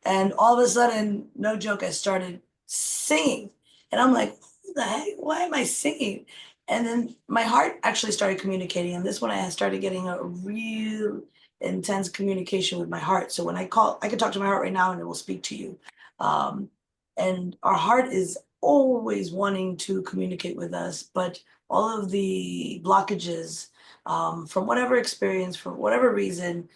And all of a sudden, no joke, I started singing. And I'm like, what the heck? Why am I singing? And then my heart actually started communicating. And this one, I started getting a real intense communication with my heart. So when I could talk to my heart right now and it will speak to you. And our heart is always wanting to communicate with us, but all of the blockages from whatever experience, for whatever reason,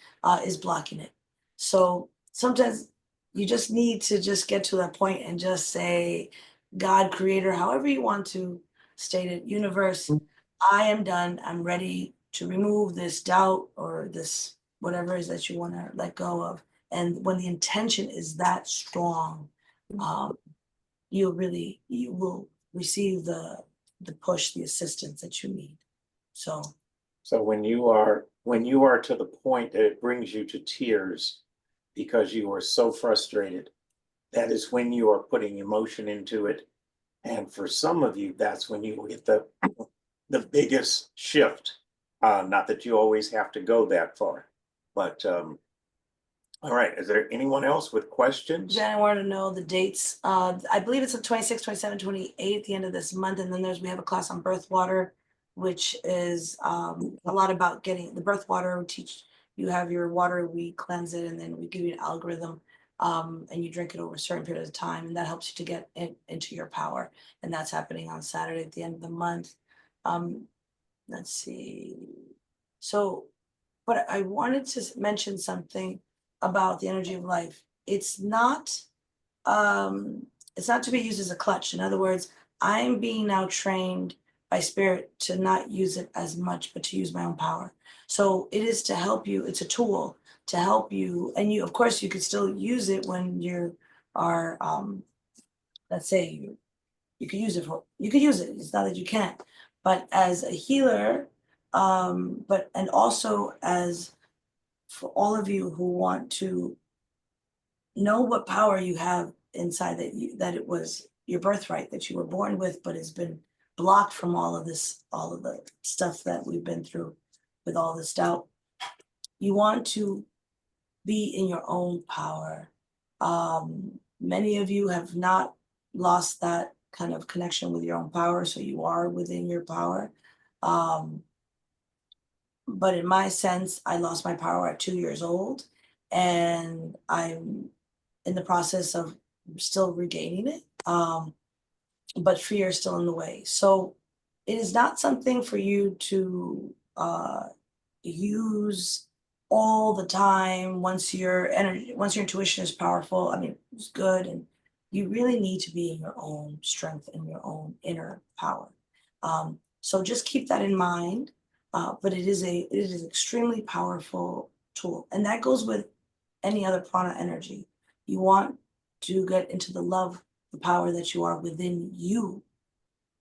is blocking it. So sometimes you just need to just get to that point and just say, God, creator, however you want to state it, universe, I am done. I'm ready to remove this doubt or this whatever it is that you want to let go of. And when the intention is that strong, you will receive the push, the assistance that you need. So when you are to the point that it brings you to tears because you are so frustrated, that is when you are putting emotion into it. And for some of you, that's when you will get the biggest shift. Not that you always have to go that far, but all right. Is there anyone else with questions? Jen, I wanted to know the dates. I believe it's the 26th, 27th, 28th, at the end of this month. And then we have a class on birth water, which is a lot about getting the birth water. We teach you have your water, we cleanse it, and then we give you an algorithm, and you drink it over a certain period of time, and that helps you to get into your power. And that's happening on Saturday at the end of the month. Let's see. So, but I wanted to mention something about the energy of life. It's not to be used as a clutch. In other words, I'm being now trained by spirit to not use it as much, but to use my own power. So it is to help you. It's a tool to help you. And you, of course, you could still use it when you are, let's say you could use it for, you could use it, it's not that you can't. But as a healer, and also as for all of you who want to know what power you have inside, that it was your birthright that you were born with, but has been blocked from all of this, all of the stuff that we've been through with all this doubt. You want to be in your own power. Many of you have not lost that kind of connection with your own power, so you are within your power. But in my sense, I lost my power at 2 years old, and I'm in the process of still regaining it. But fear is still in the way. So it is not something for you to use all the time once your intuition is powerful. I mean, it's good, and you really need to be in your own strength and your own inner power. So just keep that in mind. But it is an extremely powerful tool, and that goes with any other prana energy. You want to get into the love, the power that you are within you,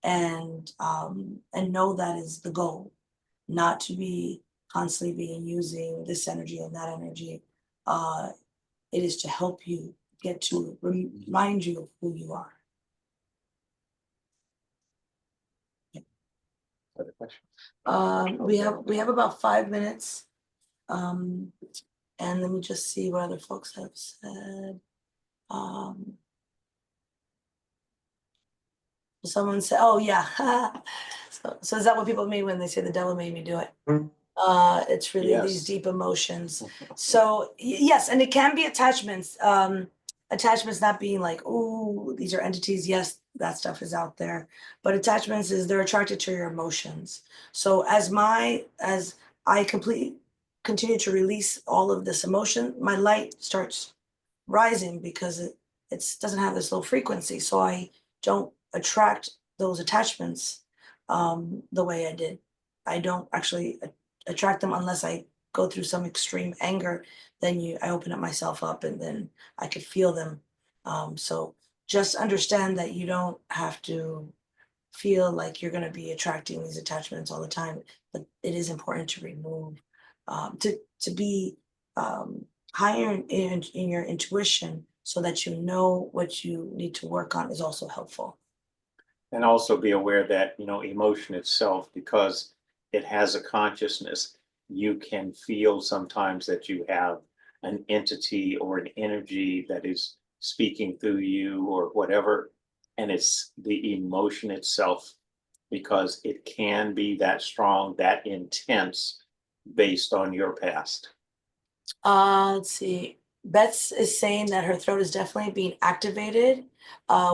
and know that is the goal, not to be constantly being using this energy and that energy. It is to help you get to remind you of who you are. Other questions? We have about 5 minutes. And let me just see what other folks have said. Someone said, oh yeah. So is that what people mean when they say the devil made me do it? It's really these Yes. deep emotions. So yes, and it can be attachments. Attachments not being like, oh, these are entities. Yes, that stuff is out there. But attachments is they're attracted to your emotions. So as I continue to release all of this emotion, my light starts rising because it doesn't have this low frequency. So I don't attract those attachments the way I did. I don't actually attract them unless I go through some extreme anger. Then I open up myself up, and then I could feel them. So just understand that you don't have to feel like you're going to be attracting these attachments all the time, but it is important to remove, to be higher in your intuition, so that you know what you need to work on is also helpful. And also be aware that, emotion itself, because it has a consciousness, you can feel sometimes that you have an entity or an energy that is speaking through you or whatever. And it's the emotion itself, because it can be that strong, that intense based on your past. Let's see. Bets is saying that her throat is definitely being activated,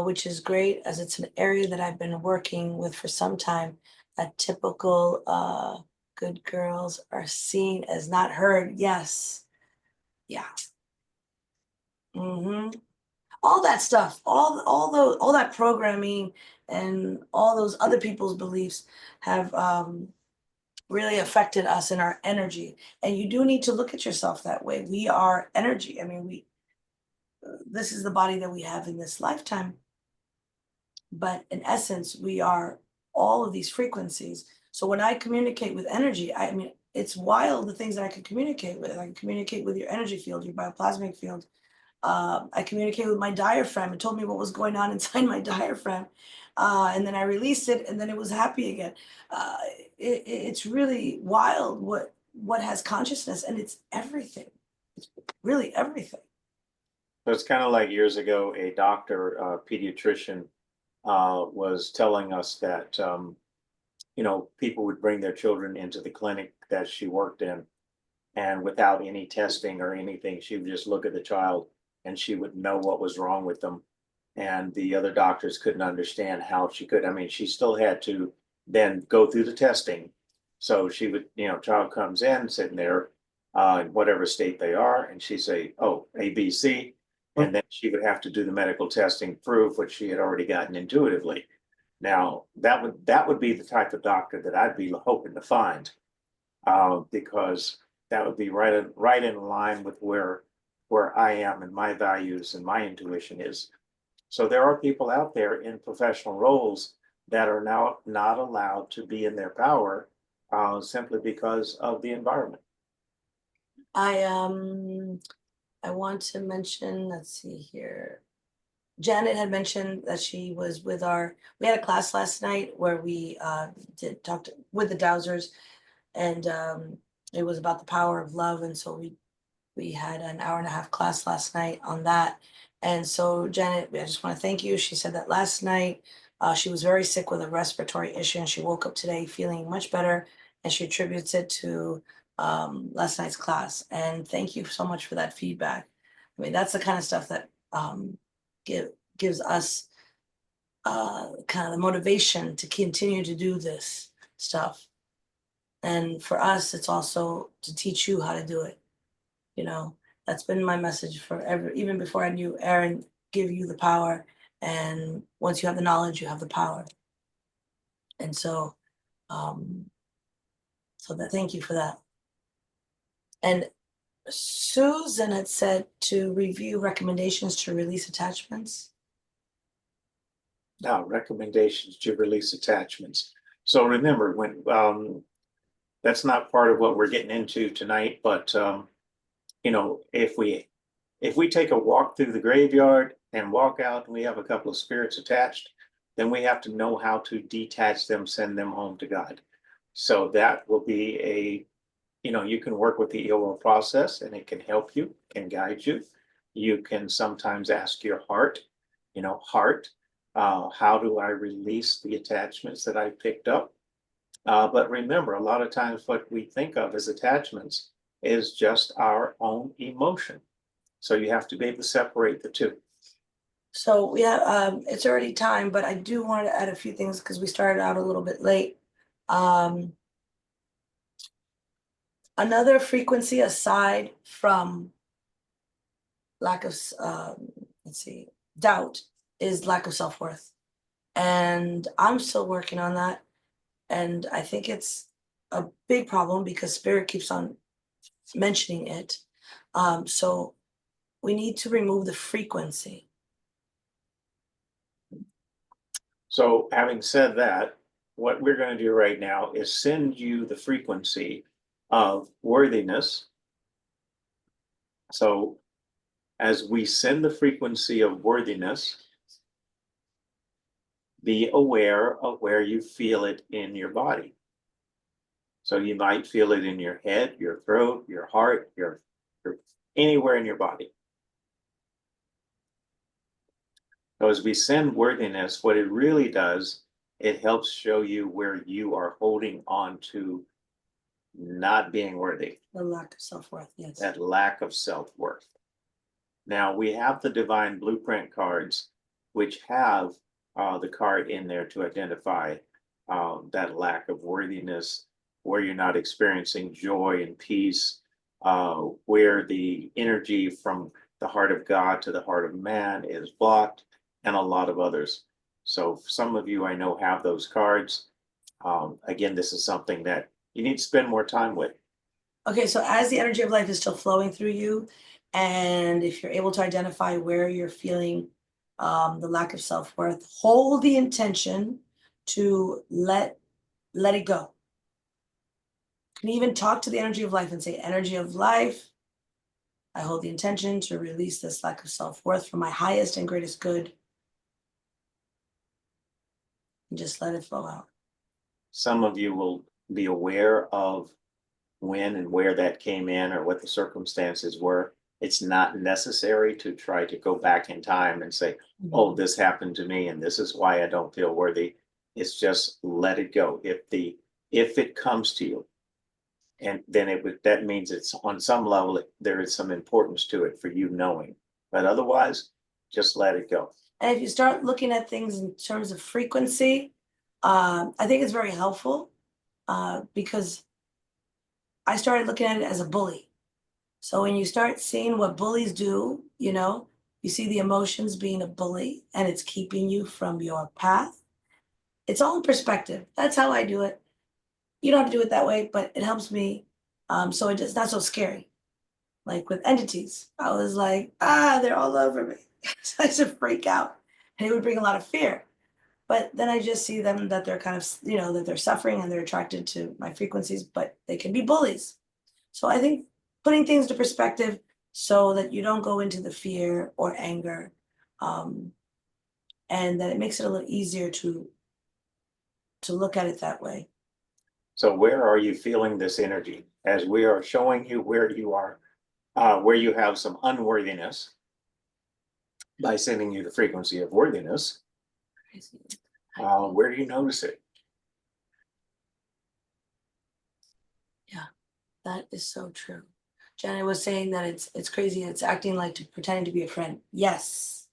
which is great, as it's an area that I've been working with for some time. A typical good girls are seen as not heard. Yes. Yeah. All that stuff, all that programming and all those other people's beliefs have really affected us in our energy. And you do need to look at yourself that way. We are energy. I mean, this is the body that we have in this lifetime. But in essence, we are all of these frequencies. So when I communicate with energy, I mean, it's wild the things that I can communicate with. I can communicate with your energy field, your bioplasmic field. I communicated with my diaphragm. It told me what was going on inside my diaphragm. And then I released it, and then it was happy again. It's really wild what has consciousness, and it's everything. It's really everything. So it's kind of like years ago, a doctor, a pediatrician, was telling us that, people would bring their children into the clinic that she worked in, and without any testing or anything, she would just look at the child and she would know what was wrong with them. And the other doctors couldn't understand how she could. I mean, she still had to then go through the testing. So she would, child comes in, sitting there, in whatever state they are, and she'd say, oh, A, B, C. And then she would have to do the medical testing, prove what she had already gotten intuitively. Now, that would be the type of doctor that I'd be hoping to find, because that would be right in line with where I am and my values and my intuition is. So there are people out there in professional roles that are now not allowed to be in their power simply because of the environment. I want to mention, let's see here. Janet had mentioned that she was with we had a class last night where we did talked with the Dowsers, and it was about the power of love. And so we had an hour and a half class last night on that. And so Janet, I just want to thank you. She said that last night she was very sick with a respiratory issue, and she woke up today feeling much better, and she attributes it to last night's class. And thank you so much for that feedback. I mean, that's the kind of stuff that gives us kind of the motivation to continue to do this stuff. And for us, it's also to teach you how to do it. You know, that's been my message forever, even before I knew Aaron, give you the power. And once you have the knowledge, you have the power. And so, thank you for that. And Susan had said to review recommendations to release attachments. Now, recommendations to release attachments. So remember, when that's not part of what we're getting into tonight, but you know, if we take a walk through the graveyard and walk out and we have a couple of spirits attached, then we have to know how to detach them, send them home to God. So that will be you can work with the EOL process, and it can help you, can guide you. You can sometimes ask your heart, how do I release the attachments that I picked up? But remember, a lot of times what we think of as attachments is just our own emotion. So you have to be able to separate the two. So we have, it's already time, but I do want to add a few things because we started out a little bit late. Another frequency aside from lack of, doubt is lack of self-worth. And I'm still working on that. And I think it's a big problem because Spirit keeps on mentioning it. So we need to remove the frequency. So having said that, what we're going to do right now is send you the frequency of worthiness. So as we send the frequency of worthiness, be aware of where you feel it in your body. So you might feel it in your head, your throat, your heart, your anywhere in your body. So as we send worthiness, what it really does, it helps show you where you are holding on to not being worthy. The lack of self-worth, yes. That lack of self-worth. Now we have the Divine Blueprint cards, which have the card in there to identify that lack of worthiness, where you're not experiencing joy and peace, where the energy from the heart of God to the heart of man is blocked, and a lot of others. So some of you I know have those cards. Again, this is something that you need to spend more time with. Okay, so as the energy of life is still flowing through you, and if you're able to identify where you're feeling the lack of self-worth, hold the intention to let it go. You can even talk to the energy of life and say, energy of life, I hold the intention to release this lack of self-worth for my highest and greatest good. And just let it flow out. Some of you will be aware of when and where that came in or what the circumstances were. It's not necessary to try to go back in time and say, oh, this happened to me and this is why I don't feel worthy. It's just let it go. If it comes to you, and then that means it's on some level, there is some importance to it for you knowing, but otherwise just let it go. And if you start looking at things in terms of frequency, I think it's very helpful because I started looking at it as a bully. So when you start seeing what bullies do, you see the emotions being a bully and it's keeping you from your path. It's all in perspective. That's how I do it. You don't have to do it that way, but it helps me. So it's not so scary. Like with entities, I was like, they're all over me. So I should freak out. and it would bring a lot of fear. But then I just see them that they're kind of, that they're suffering and they're attracted to my frequencies, but they can be bullies. So I think putting things to perspective so that you don't go into the fear or anger, and that it makes it a little easier to look at it that way. So where are you feeling this energy? As we are showing you where you are, where you have some unworthiness by sending you the frequency of worthiness, where do you notice it? That is so true. Janet was saying that it's crazy. It's acting like pretending to be a friend. Yes,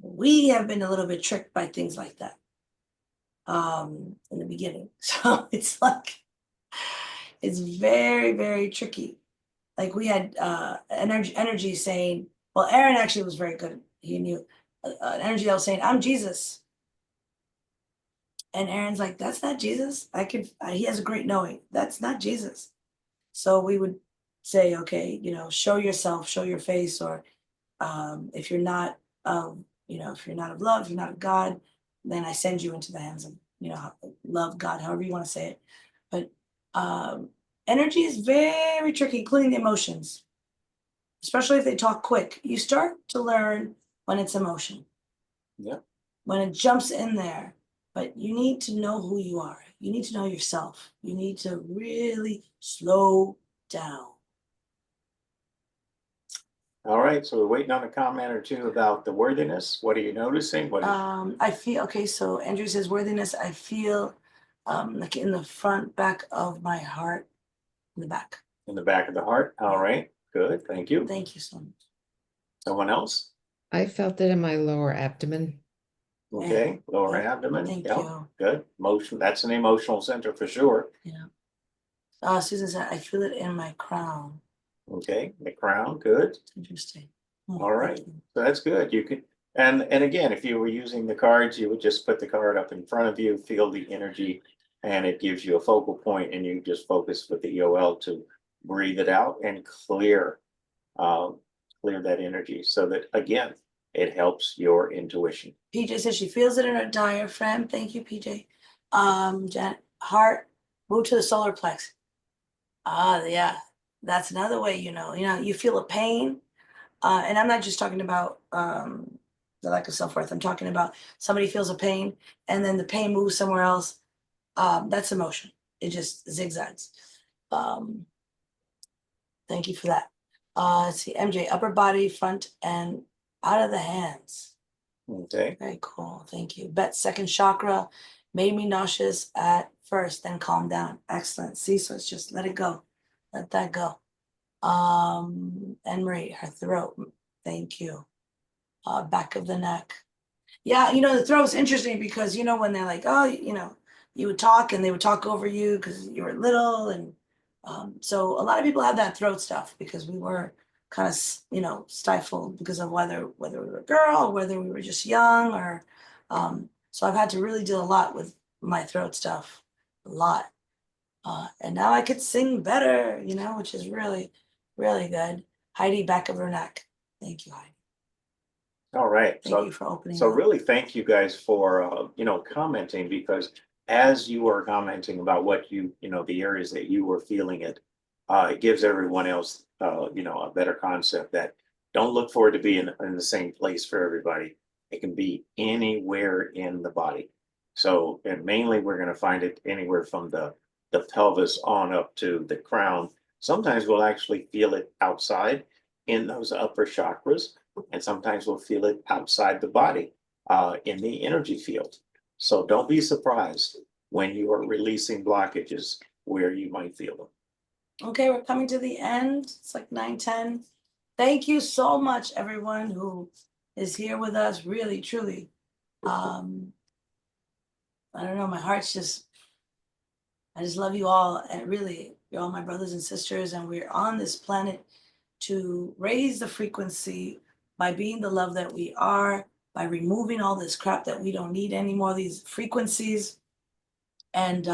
we have been a little bit tricked by things like that in the beginning. So it's like it's very, very tricky. Like we had energy saying, well, Aaron actually was very good. He knew energy that was saying, "I'm Jesus," and Aaron's like, "That's not Jesus. He has a great knowing. That's not Jesus." So we would say, okay, show yourself, show your face, or if you're not, if you're not of love, if you're not of God, then I send you into the hands of, love, God, however you want to say it. But energy is very tricky, including the emotions, especially if they talk quick. You start to learn when it's emotion. Yeah. When it jumps in there, but you need to know who you are. You need to know yourself. You need to really slow down. All right, so we're waiting on a comment or two about the worthiness. What are you noticing? What is I feel, okay, so Andrew says worthiness, I feel like in the front back of my heart, in the back. in the back of the heart? All right, good, thank you. Thank you so much. Someone else? I felt it in my lower abdomen. Okay, lower abdomen. Thank Yep, you. good. Motion, that's an emotional center for sure. Susan said, I feel it in my crown. Okay, the crown, good. Interesting. All right. So that's good. You could, and again, if you were using the cards, you would just put the card up in front of you, feel the energy, and it gives you a focal point, and you just focus with the EOL to breathe it out and clear that energy, so that again, it helps your intuition. PJ says she feels it in her diaphragm. Thank you, PJ. Janet, heart, move to the solar plex. Yeah, that's another way, you feel a pain. And I'm not just talking about the lack of self-worth. I'm talking about somebody feels a pain and then the pain moves somewhere else. That's emotion. It just zigzags. Thank you for that. Let's see, MJ, upper body, front, and out of the hands. Okay. Very cool. Thank you. Bet second chakra made me nauseous at first, then calm down. Excellent. See, so it's just let it go. Let that go. And Marie, her throat. Thank you. Back of the neck. Yeah, the throat's interesting because when they're like, oh, you would talk and they would talk over you because you were little, and so a lot of people have that throat stuff because we were kind of stifled because of whether we were a girl or whether we were just young, or so I've had to really deal a lot with my throat stuff, a lot. And now I could sing better, which is really, really good. Heidi, back of her neck. Thank you, Heidi. All right. Thank you for opening. So up. really thank you guys for, commenting, because as you are commenting about what the areas that you were feeling it gives everyone else, a better concept that don't look for it to be in the same place for everybody. It can be anywhere in the body. So, and mainly we're going to find it anywhere from the pelvis on up to the crown. Sometimes we'll actually feel it outside in those upper chakras, and sometimes we'll feel it outside the body in the energy field. So don't be surprised when you are releasing blockages where you might feel them. Okay, we're coming to the end. It's like 9:10. Thank you so much, everyone who is here with us. Really, truly. I don't know, my heart's I just love you all, and really, you're all my brothers and sisters, and we're on this planet to raise the frequency by being the love that we are, by removing all this crap that we don't need anymore, these frequencies. And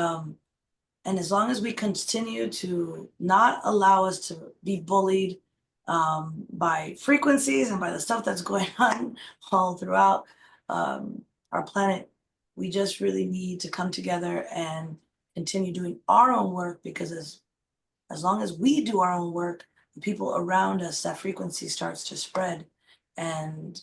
as long as we continue to not allow us to be bullied by frequencies and by the stuff that's going on all throughout, our planet. We just really need to come together and continue doing our own work, because as long as we do our own work, the people around us, that frequency starts to spread. And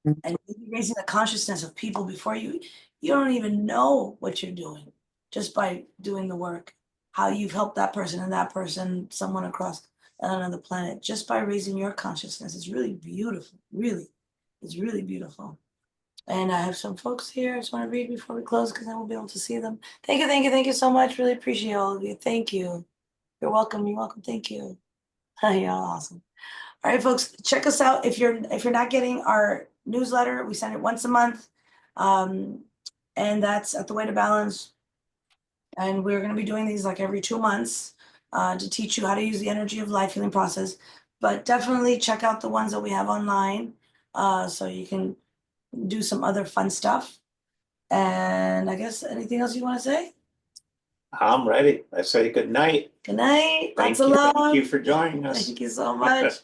maybe raising the consciousness of people before you don't even know what you're doing, just by doing the work, how you've helped that person, someone across another planet, just by raising your consciousness. It's really beautiful, really. It's really beautiful. And I have some folks here I just want to read before we close, because I won't be able to see them. Thank you so much. Really appreciate all of you. Thank you. You're welcome. Thank you. You're all awesome. All right, folks, check us out. If you're not getting our newsletter, we send it once a month. And that's at The Way to Balance. And we're going to be doing these like every 2 months to teach you how to use the energy of life healing process. But definitely check out the ones that we have online so you can do some other fun stuff. And I guess anything else you want to say? I'm ready. I say good night. Good night. Thank Lots of you. love. Thank you for joining us. Thank you so much.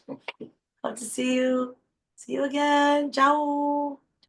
Hope to see you. See you again. Ciao.